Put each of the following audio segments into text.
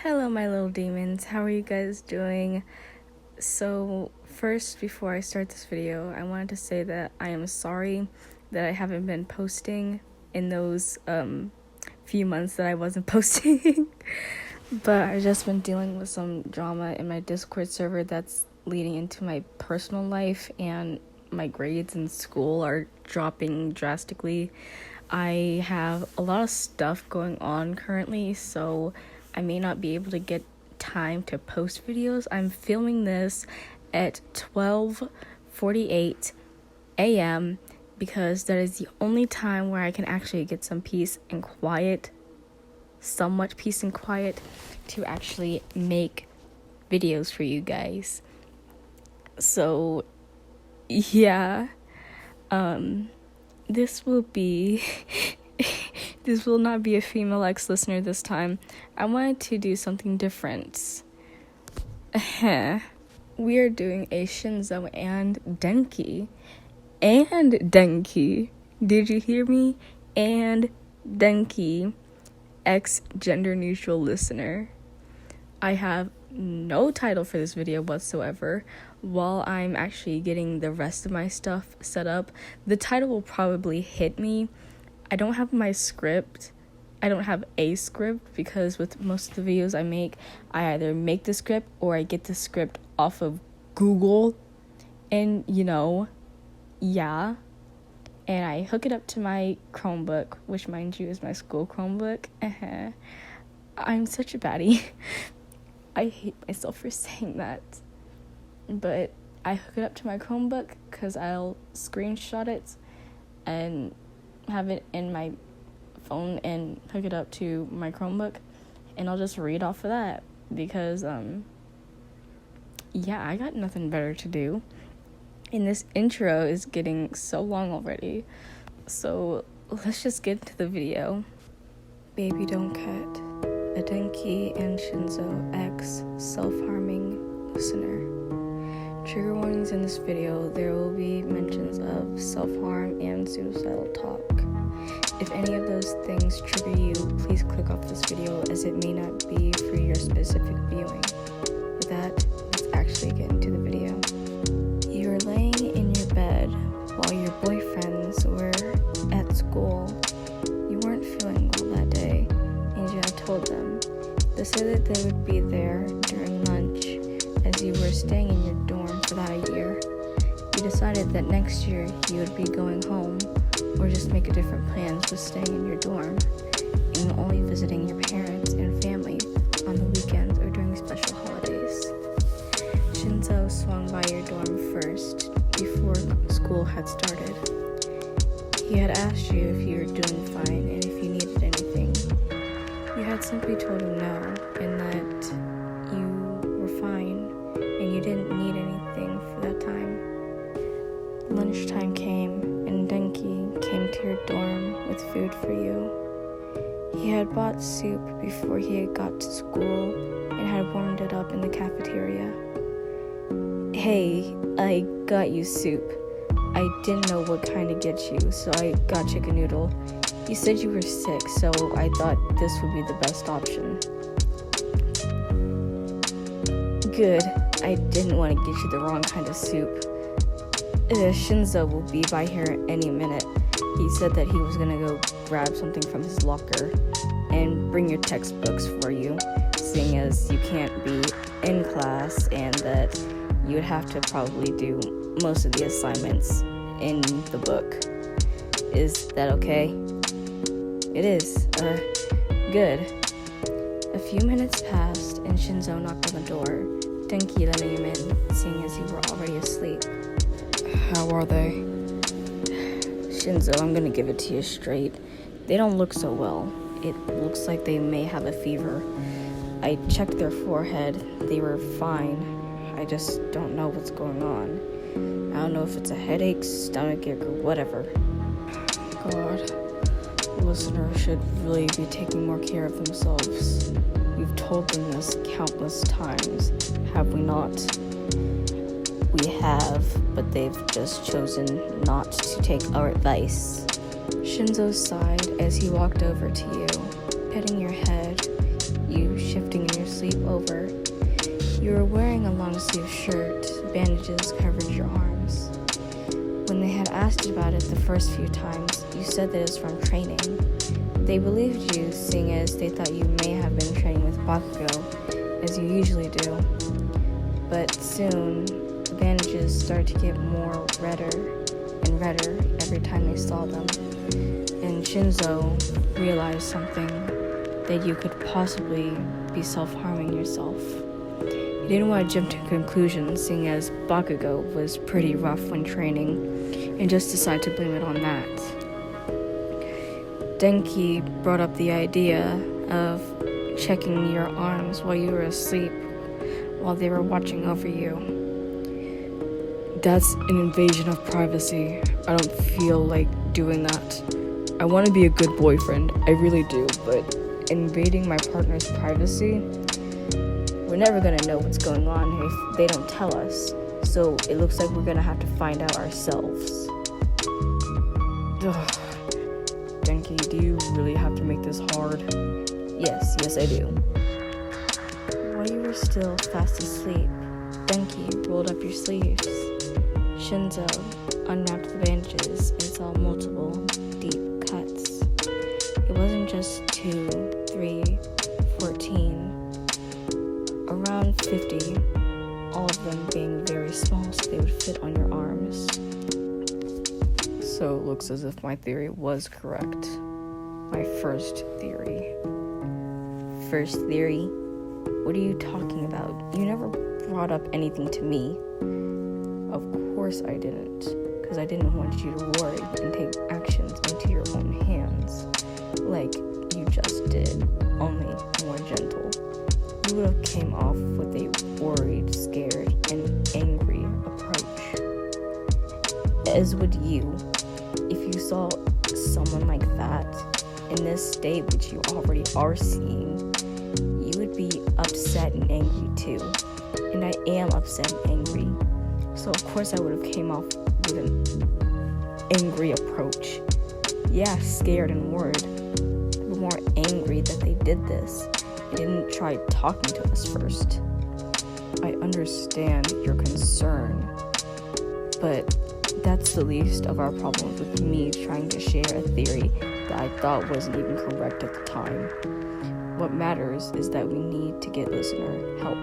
Hello, my little demons. How are you guys doing? So, first, before I start this video, I wanted to say that I am sorry that I haven't been posting in those few months that I wasn't posting. But I've just been dealing with some drama in my Discord server that's leading into my personal life, and my grades in school are dropping drastically. I have a lot of stuff going on currently, so I may not be able to get time to post videos. I'm filming this at 12:48 a.m. because that is the only time where I can actually get some peace and quiet, somewhat peace and quiet, to actually make videos for you guys. So, yeah, this will be... This will not be a female ex-listener this time. I wanted to do something different. We are doing a Shinsou and Denki. And Denki. Did you hear me? And Denki, ex-gender neutral listener. I have no title for this video whatsoever. While I'm actually getting the rest of my stuff set up, the title will probably hit me. I don't have my script. I don't have a script because with most of the videos I make, I either make the script or I get the script off of Google and, and I hook it up to my Chromebook, which, mind you, is my school Chromebook. I'm such a baddie. I hate myself for saying that. But I hook it up to my Chromebook because I'll screenshot it and have it in my phone and hook it up to my Chromebook, and I'll just read off of that because I got nothing better to do, and this intro is getting so long already, so let's just get into the video. Baby don't cut, a Denki and Shinsou ex self-harming listener. Trigger warnings in this video. There will be mentions of self-harm and suicidal talk. If any of those things trigger you, please click off this video as it may not be for your specific viewing. With that, let's actually get into the video. You were laying in your bed while your boyfriends were at school. You weren't feeling well that day, and you had told them. They said that they would be there during lunch as you were staying in your dorm for that year. You decided that next year you would be going home, or just make a different plans with staying in your dorm and only visiting your parents and family on the weekends or during special holidays. Shinsou swung by your dorm first before school had started. He had asked you if you were doing fine and if you needed anything. You had simply told him no, and that you were fine and you didn't need anything for that time. Lunchtime came, and Denki came to your dorm with food for you. He had bought soup before he had got to school and had warmed it up in the cafeteria. Hey, I got you soup. I didn't know what kind to get you, so I got chicken noodle. You said you were sick, so I thought this would be the best option. Good. I didn't want to get you the wrong kind of soup. Shinsou will be by here any minute. He said that he was gonna go grab something from his locker and bring your textbooks for you, seeing as you can't be in class and that you would have to probably do most of the assignments in the book. Is that okay? It is. Good. A few minutes passed and Shinsou knocked on the door, Denki letting him in, seeing as you were already asleep. How are they? Shinsou, I'm gonna give it to you straight. They don't look so well. It looks like they may have a fever. I checked their forehead. They were fine. I just don't know what's going on. I don't know if it's a headache, stomachache, or whatever. God, listeners should really be taking more care of themselves. We've told them this countless times, have we not? We have, but they've just chosen not to take our advice. Shinsou sighed as he walked over to you, petting your head, you shifting in your sleepover. You were wearing a long-sleeve shirt, bandages covered your arms. When they had asked about it the first few times, you said that it was from training. They believed you, seeing as they thought you may have been training with Bakugo, as you usually do. But soon, the bandages started to get more redder and redder every time they saw them. And Shinsou realized something, that you could possibly be self-harming yourself. He didn't want to jump to conclusions, seeing as Bakugo was pretty rough when training, and just decided to blame it on that. Denki brought up the idea of checking your arms while you were asleep, while they were watching over you. That's an invasion of privacy. I don't feel like doing that. I want to be a good boyfriend, I really do, but invading my partner's privacy? We're never gonna know what's going on if they don't tell us, so it looks like we're gonna have to find out ourselves. Ugh. Denki, do you really have to make this hard? Yes, I do. While you were still fast asleep, Denki rolled up your sleeves. Shinsou unwrapped the bandages and saw multiple deep cuts. It wasn't just 2, 3, 14, around 50, all of them being very small so they would fit on your arms. So it looks as if my theory was correct. My first theory. First theory? What are you talking about? You never brought up anything to me. Of course I didn't, because I didn't want you to worry and take actions into your own hands, like you just did, only more gentle. You would have came off with a worried, scared, and angry approach. As would you, if you saw someone like that, in this state which you already are seeing, you would be upset and angry too. And I am upset and angry. So of course I would have came off with an angry approach. Yeah, scared and worried, but more angry that they did this. They didn't try talking to us first. I understand your concern, but that's the least of our problems with me trying to share a theory that I thought wasn't even correct at the time. What matters is that we need to get listener help.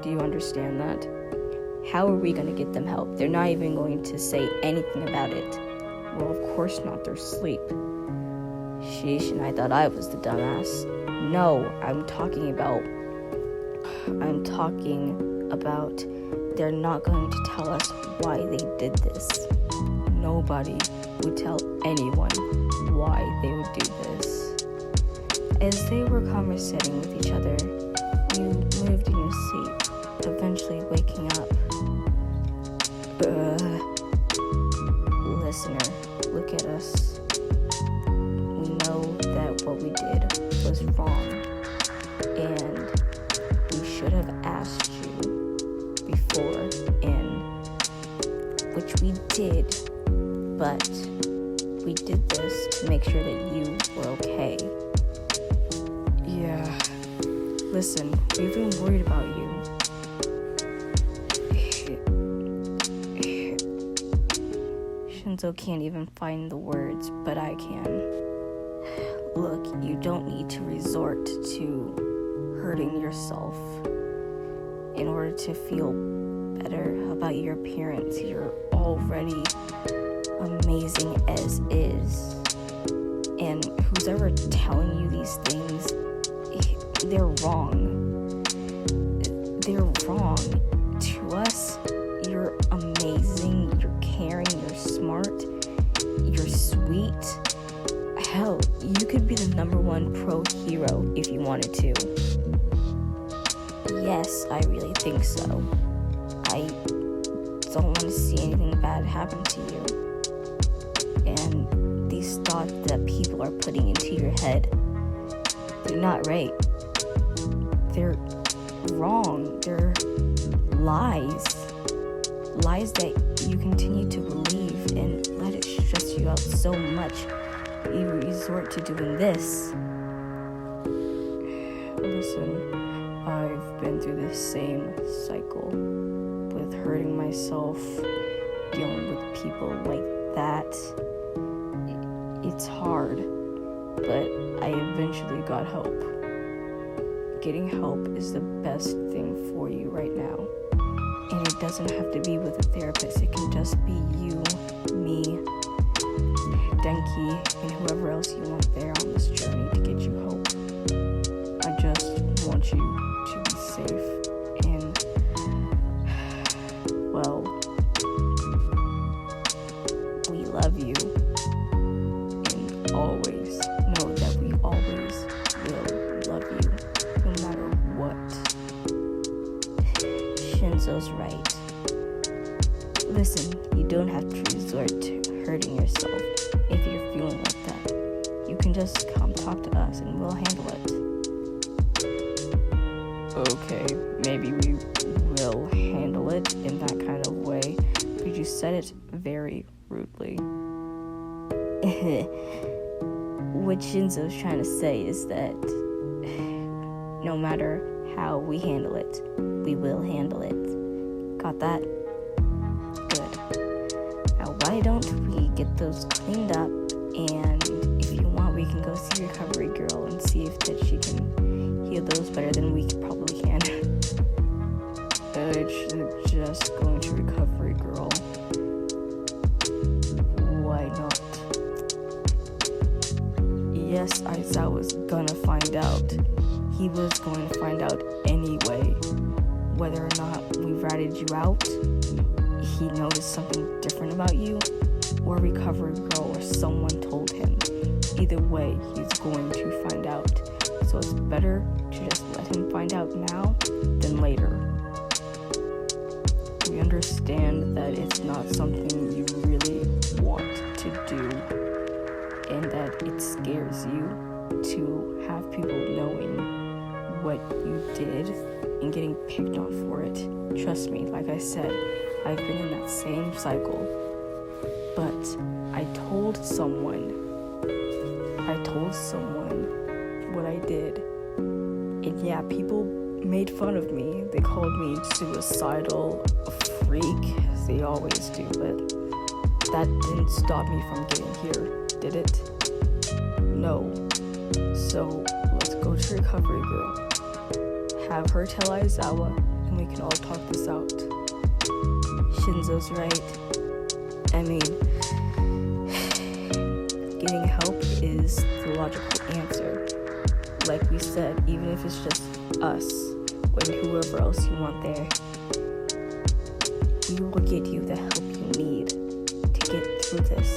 Do you understand that? How are we going to get them help? They're not even going to say anything about it. Well, of course not, they're asleep. Sheesh, and I thought I was the dumbass. No, I'm talking about they're not going to tell us why they did this. Nobody would tell anyone why they would do this. As they were conversating with each other, you moved in your seat, eventually waking up. Listener, look at us. We know that what we did was wrong, and we should have asked you before, and which we did, but we did this to make sure that you were okay. Yeah, listen, we've been worried about you. Shinsou can't even find the words, but I can. Look, you don't need to resort to hurting yourself in order to feel better about your appearance. You're already amazing as is. And who's ever telling you these things, they're wrong. They're wrong. To us, you're amazing, you're caring, you're smart, you're sweet. Hell, you could be the #1 pro hero if you wanted to. Yes, I really think so. I don't want to see anything bad happen to you. And these thoughts that people are putting into your head, they're not right. They're wrong. They're lies. Lies that you continue to believe and let it stress you out so much that you resort to doing this. Listen, I been through the same cycle with hurting myself, dealing with people like that. It's hard, but I eventually got help. Getting help is the best thing for you right now. And it doesn't have to be with a therapist. It can just be you, me, Denki, and whoever else you want there on this journey to get you hope. I just want you to be safe and, well, we love you. And always know that we always will love you, no matter what. Shinsou's right. Listen, you don't have to resort to hurting yourself if you're feeling like that. You can just come talk to us and we'll handle it. Okay, maybe we will handle it in that kind of way, but you said it very rudely. What Shinsou's trying to say is that no matter how we handle it, we will handle it. Got that? Good. Now why don't we get those cleaned up, and if you want we can go see Recovery Girl and see if that she can heal those better than we probably can. I should just go to Recovery Girl. Why not? Yes, Aizawa was gonna find out. He was going to find out anyway. Whether or not we ratted you out, he noticed something different about you, or Recovery Girl or someone told him. Either way, he's going to find out. So it's better to just let him find out now than later. We understand that it's not something you really want to do, and that it scares you to have people knowing what you did and getting picked on for it. Trust me, like I said, I've been in that same cycle. But I told someone what I did. And yeah, people made fun of me. They called me suicidal, a freak, as they always do, but that didn't stop me from getting here, did it? No. So let's go to Recovery Girl. Have her tell Aizawa, and we can all talk this out. Shinsou's right. I mean, getting help is the logical answer. Like we said, even if it's just us, or whoever else you want there, we will get you the help you need to get through this.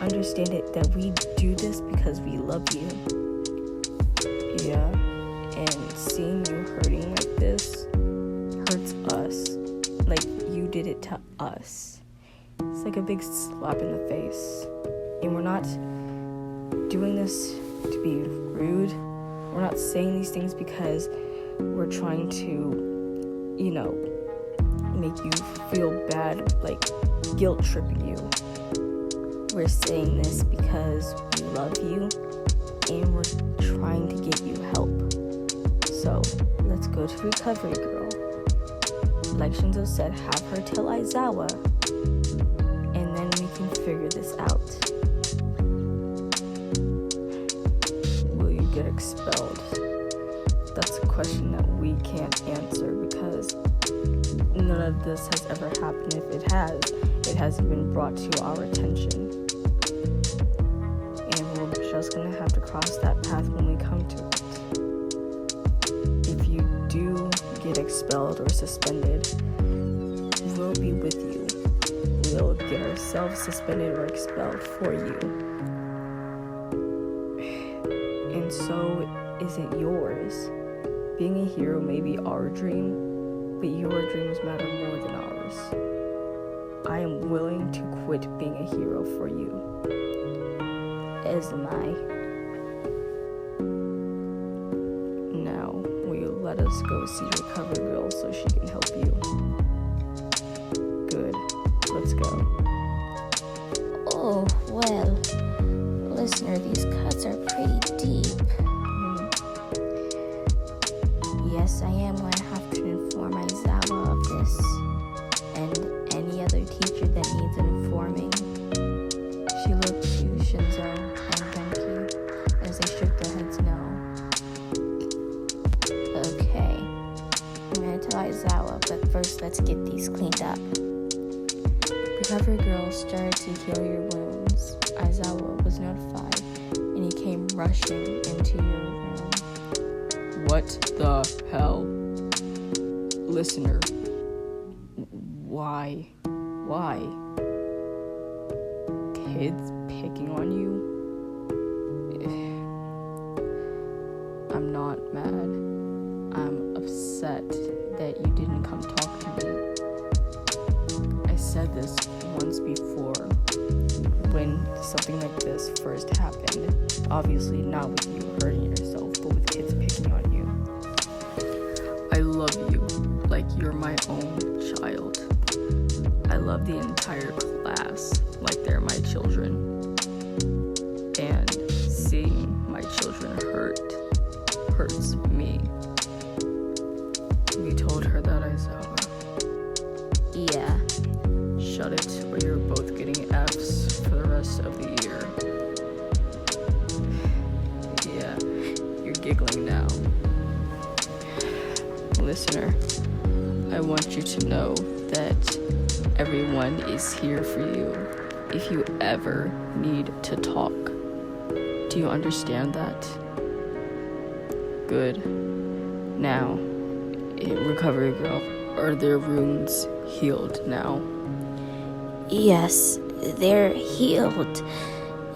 Understand it that we do this because we love you. Yeah. And seeing you hurting like this hurts us, like you did it to us. It's like a big slap in the face. And we're not doing this to be rude. We're not saying these things because we're trying to, make you feel bad, like guilt tripping you. We're saying this because we love you and we're trying to get you help. So, let's go to Recovery Girl. Like Shinsou said, have her tell Aizawa, and then we can figure this out. Will you get expelled? That's a question that we can't answer because none of this has ever happened. If it has, it hasn't been brought to our attention. And we're just gonna have to cross that path when we come to it. If you do get expelled or suspended, we'll be with you. We'll get ourselves suspended or expelled for you. And so is it yours. Being a hero may be our dream, but your dreams matter more than ours. I am willing to quit being a hero for you. As am I. Now, will you let us go see Recovery Girl so she can help you? Good. Let's go. Oh, well, listener, these cuts are pretty deep. Yeah, Yes, I am going to have to inform Aizawa of this and any other teacher that needs informing. She looked to Shinsou and Denki as they shook their heads no. Okay, I'm going to tell Aizawa, but first let's get these cleaned up. Recovery girl started to heal your wounds. Aizawa was notified, and he came rushing into your room. What the hell? Listener, why? Kids picking on you? I'm not mad. I'm upset that you didn't come talk to me. I said this once before when something like this first happened. Obviously not with you hurting yourself, but with kids picking on you. I love you like you're my own child. I love the entire class like they're my children. And seeing my children hurts me. We told her that, Aizawa. Yeah. Shut it, or you're both getting F's for the rest of the year. Yeah, you're giggling now. Listener, I want you to know that everyone is here for you if you ever need to talk. Do you understand that? Good. Now, recovery girl, are their wounds healed now? Yes, they're healed,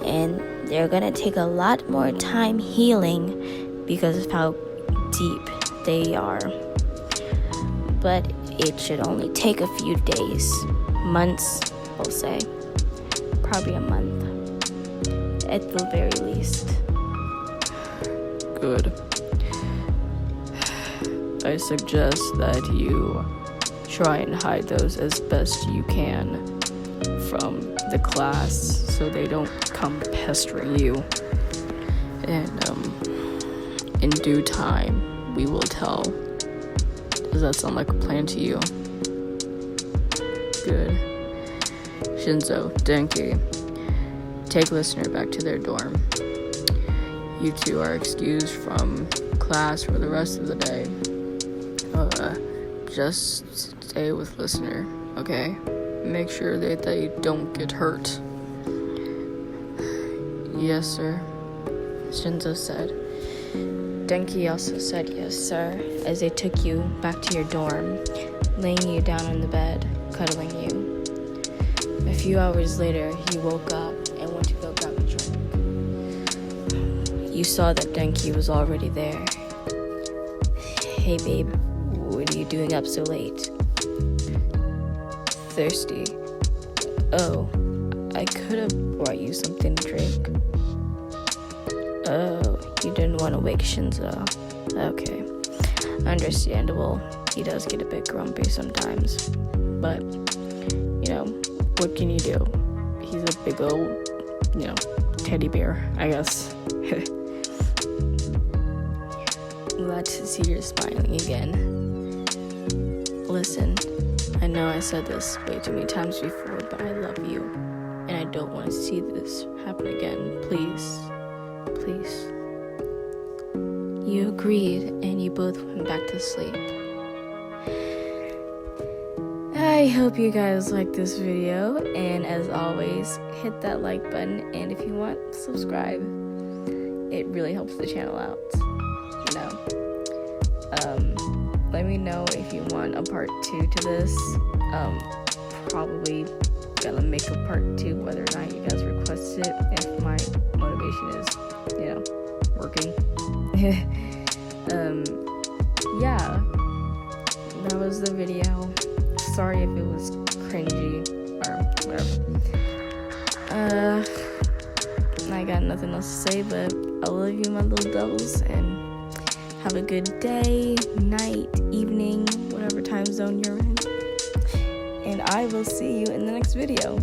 and they're gonna take a lot more time healing because of how deep they are. But it should only take a few days, months, I'll say. Probably a month, at the very least. Good. I suggest that you try and hide those as best you can from the class so they don't come pestering you. And in due time, we will tell. Does that sound like a plan to you? Good. Shinsou, Denki, take listener back to their dorm. You two are excused from class for the rest of the day. Just stay with listener, okay? Make sure that they don't get hurt. Yes, sir, Shinsou said. Denki also said yes, sir, as they took you back to your dorm, laying you down on the bed, cuddling you. A few hours later, you woke up and went to go grab a drink. You saw that Denki was already there. Hey, babe, what are you doing up so late? Thirsty. Oh, I could have brought you something to drink. Oh, you didn't want to wake Shinsou. Okay. Understandable. He does get a bit grumpy sometimes. But, what can you do? He's a big old, teddy bear, I guess. Glad to see you're smiling again. Listen, I know I said this way too many times before, but I love you. And I don't want to see this happen again. Please. Please. You agreed, and you both went back to sleep. I hope you guys liked this video, and as always, hit that like button, and if you want, subscribe. It really helps the channel out, Let me know if you want a part 2 to this. Probably gonna make a part 2 whether or not you guys request it, if my motivation is working. Yeah, that was the video. Sorry if it was cringy or whatever. I got nothing else to say, but I love you, my little devils, and have a good day, night, evening, whatever time zone you're in. And I will see you in the next video.